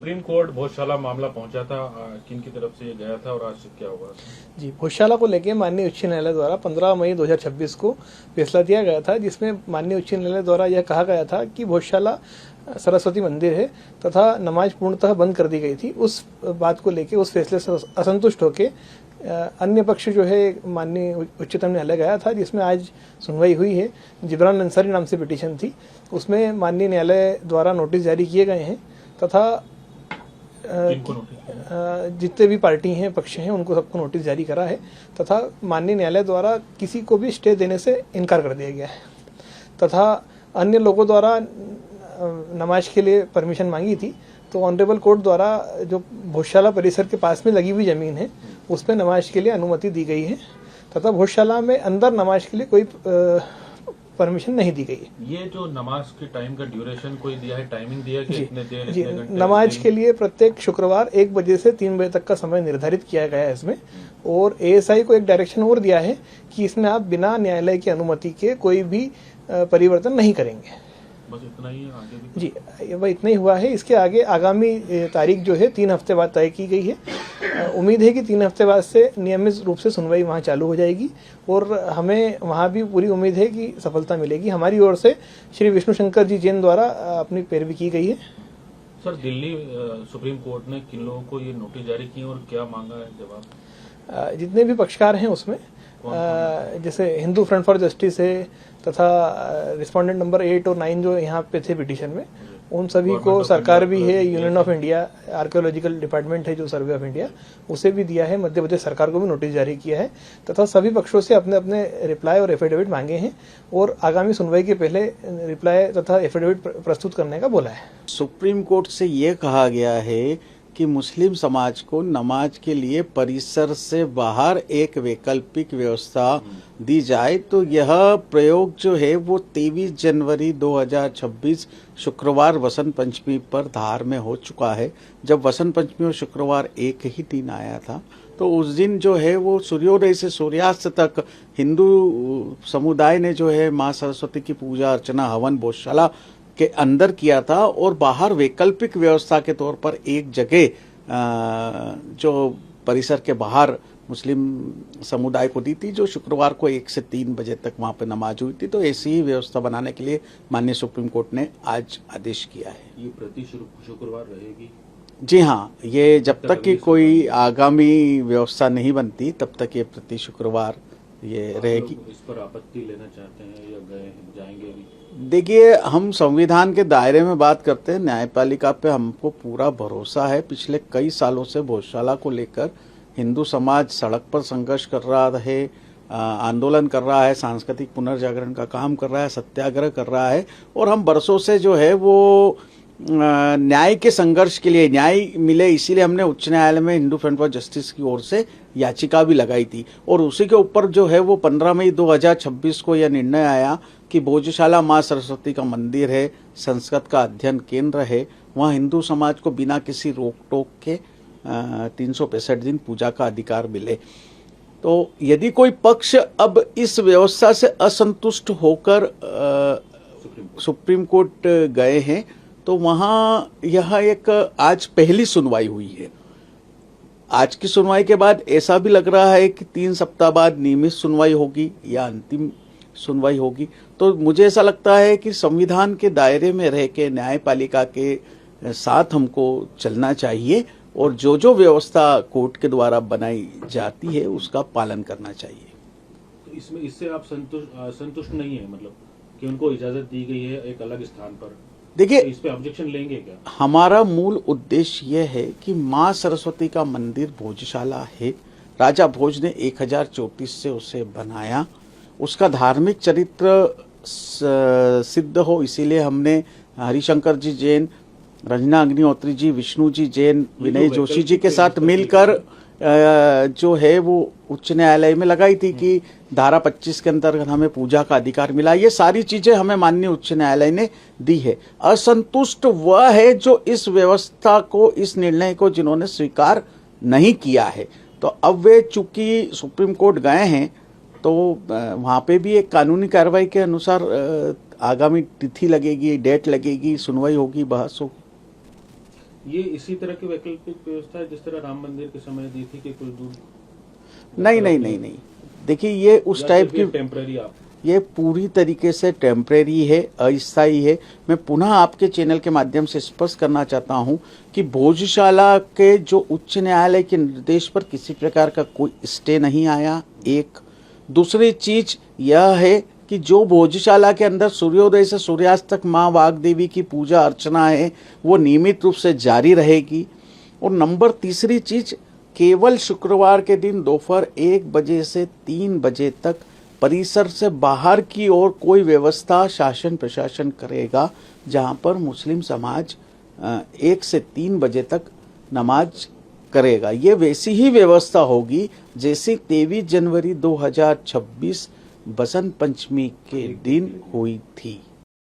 Supreme court Bhojshala मामला पहुंचा था, किन की तरफ से ये गया था और आज क्या हुआ? जी, भोजशाला को लेकर माननीय उच्च न्यायालय द्वारा 15 मई 2026 को फैसला दिया गया था, जिसमें माननीय उच्च न्यायालय द्वारा यह कहा गया था कि भोजशाला सरस्वती मंदिर है तथा नमाज पूर्णतः बंद कर दी गई थी। उस बात को लेकर, उस फैसले से असंतुष्ट होकर अन्य पक्ष जो है माननीय उच्चतम न्यायालय गया था, जिसमें आज सुनवाई हुई है। जिब्रान अंसारी नाम से पिटीशन थी, उसमें माननीय न्यायालय द्वारा नोटिस जारी किए गए हैं तथा जितने भी पार्टी हैं, पक्ष हैं, उनको सबको नोटिस जारी करा है तथा माननीय न्यायालय द्वारा किसी को भी स्टे देने से इनकार कर दिया गया है तथा अन्य लोगों द्वारा नमाज के लिए परमिशन मांगी थी, तो ऑनरेबल कोर्ट द्वारा जो भोजशाला परिसर के पास में लगी हुई ज़मीन है उस पर नमाज के लिए अनुमति दी गई है तथा भोजशाला में अंदर नमाज के लिए कोई परमिशन नहीं दी गई। ये जो नमाज के टाइम का ड्यूरेशन कोई दिया है, टाइमिंग दिया है कि इतने देर जी, इतने घंटे? नमाज के लिए प्रत्येक शुक्रवार 1 बजे से 3 बजे तक का समय निर्धारित किया गया है इसमें, और एएसआई को एक डायरेक्शन और दिया है कि इसमें आप बिना न्यायालय की अनुमति के कोई भी परिवर्तन नहीं करेंगे। बस इतना ही है, आगे भी? जी, वह इतना ही हुआ है। इसके आगे आगामी तारीख जो है 3 हफ्ते बाद तय की गई है। उम्मीद है कि 3 हफ्ते बाद से नियमित रूप से सुनवाई वहाँ चालू हो जाएगी और हमें वहाँ भी पूरी उम्मीद है कि सफलता मिलेगी। हमारी ओर से श्री विष्णु शंकर जी जैन द्वारा अपनी पैरवी की गई है। सर, दिल्ली सुप्रीम कोर्ट ने किन लोगों को ये नोटिस जारी की और क्या मांगा है जवाब? जितने भी पक्षकार हैं उसमें जैसे हिंदू फ्रंट फॉर जस्टिस है तथा रिस्पोंडेंट नंबर 8 और 9 जो यहाँ पे थे पिटीशन में, उन सभी को सरकार भी है, union of India archaeological department है जो सर्वे ऑफ इंडिया, उसे भी दिया है, मध्य प्रदेश सरकार को भी नोटिस जारी किया है तथा सभी पक्षों से अपने अपने रिप्लाई और एफिडेविट मांगे हैं और आगामी सुनवाई के पहले रिप्लाई तथा एफिडेविट प्रस्तुत करने का बोला है। सुप्रीम कोर्ट से ये कहा गया है कि मुस्लिम समाज को नमाज के लिए परिसर से बाहर एक वैकल्पिक व्यवस्था दी जाए, तो यह प्रयोग जो है वो 23 जनवरी 2026 शुक्रवार वसंत पंचमी पर धार में हो चुका है। जब वसंत पंचमी और शुक्रवार एक ही दिन आया था, तो उस दिन जो है वो सूर्योदय से सूर्यास्त तक हिंदू समुदाय ने जो है माँ सरस्वती की पूजा अर्चना हवन भोजशाला के अंदर किया था और बाहर वैकल्पिक व्यवस्था के तौर पर एक जगह जो परिसर के बाहर मुस्लिम समुदाय को दी थी, जो शुक्रवार को 1 से 3 बजे तक वहां पर नमाज हुई थी। तो ऐसी ही व्यवस्था बनाने के लिए माननीय सुप्रीम कोर्ट ने आज आदेश किया है। ये प्रति शुक्रवार रहेगी? जी हाँ, ये जब तक कि कोई आगामी व्यवस्था नहीं बनती तब तक ये प्रति शुक्रवार ये रहेगी। इस पर आपत्ति लेना चाहते हैं या गए जाएंगे भी? देखिए, हम संविधान के दायरे में बात करते हैं, न्यायपालिका पे हमको पूरा भरोसा है। पिछले कई सालों से भोजशाला को लेकर हिंदू समाज सड़क पर संघर्ष कर रहा है, आंदोलन कर रहा है, सांस्कृतिक पुनर्जागरण का काम कर रहा है, सत्याग्रह कर रहा है और हम बरसों से जो है वो न्याय के संघर्ष के लिए, न्याय मिले इसीलिए हमने उच्च न्यायालय में हिंदू फ्रंट फॉर जस्टिस की ओर से याचिका भी लगाई थी और उसी के ऊपर जो है वो 15 मई 2026 को यह निर्णय आया कि भोजशाला माँ सरस्वती का मंदिर है, संस्कृत का अध्ययन केंद्र है, वहाँ हिंदू समाज को बिना किसी रोक टोक के 365 दिन पूजा का अधिकार मिले। तो यदि कोई पक्ष अब इस व्यवस्था से असंतुष्ट होकर सुप्रीम कोर्ट गए हैं, तो वहाँ यह एक आज पहली सुनवाई हुई है। आज की सुनवाई के बाद ऐसा भी लग रहा है कि 3 सप्ताह बाद नियमित सुनवाई होगी या अंतिम सुनवाई होगी। तो मुझे ऐसा लगता है कि संविधान के दायरे में रह के न्यायपालिका के साथ हमको चलना चाहिए और जो जो व्यवस्था कोर्ट के द्वारा बनाई जाती है उसका पालन करना चाहिए। तो इससे आप संतुष्ट नहीं है, मतलब कि उनको इजाजत दी गई है एक अलग स्थान पर? देखिए, तो इस पे ऑब्जेक्शन लेंगे क्या? हमारा मूल उद्देश्य यह है कि माँ सरस्वती का मंदिर भोजशाला है। राजा भोज ने 1034 से उसे बनाया, उसका धार्मिक चरित्र सिद्ध हो, इसीलिए हमने हरिशंकर जी जैन, रंजना अग्निहोत्री जी, विष्णु जी जैन, विनय जोशी जी के साथ मिलकर जो है वो उच्च न्यायालय में लगाई थी कि धारा 25 के अंतर्गत हमें पूजा का अधिकार मिला। ये सारी चीजें हमें माननीय उच्च न्यायालय ने दी है। असंतुष्ट वह है जो इस व्यवस्था को, इस निर्णय को जिन्होंने स्वीकार नहीं किया है। तो अब वे चूंकि सुप्रीम कोर्ट गए हैं तो वहाँ पे भी एक कानूनी कार्रवाई के अनुसार आगामी तिथि लगेगी, डेट लगेगी, सुनवाई होगी, बहस होगी। ये इसी तरह की वैकल्पिक व्यवस्था है जिस तरह राम मंदिर के समय दी थी कि कुछ दूर? नहीं। देखिए ये उस टाइप की टेम्पररी आप ये पूरी तरीके से टेम्परेरी है, अस्थायी है। मैं पुनः आपके चैनल के माध्यम से स्पष्ट करना चाहता हूं कि भोजशाला के जो उच्च न्यायालय के निर्देश पर किसी प्रकार का कोई स्टे नहीं आया। एक दूसरी चीज यह है कि जो भोजशाला के अंदर सूर्योदय से सूर्यास्त तक माँ वाग्देवी की पूजा अर्चना है वो नियमित रूप से जारी रहेगी। और नंबर तीसरी चीज, केवल शुक्रवार के दिन दोपहर 1 बजे से 3 बजे तक परिसर से बाहर की ओर कोई व्यवस्था शासन प्रशासन करेगा जहां पर मुस्लिम समाज 1 से 3 बजे तक नमाज करेगा। ये वैसी ही व्यवस्था होगी जैसे 23 जनवरी 2026 बसंत पंचमी के दिन हुई थी।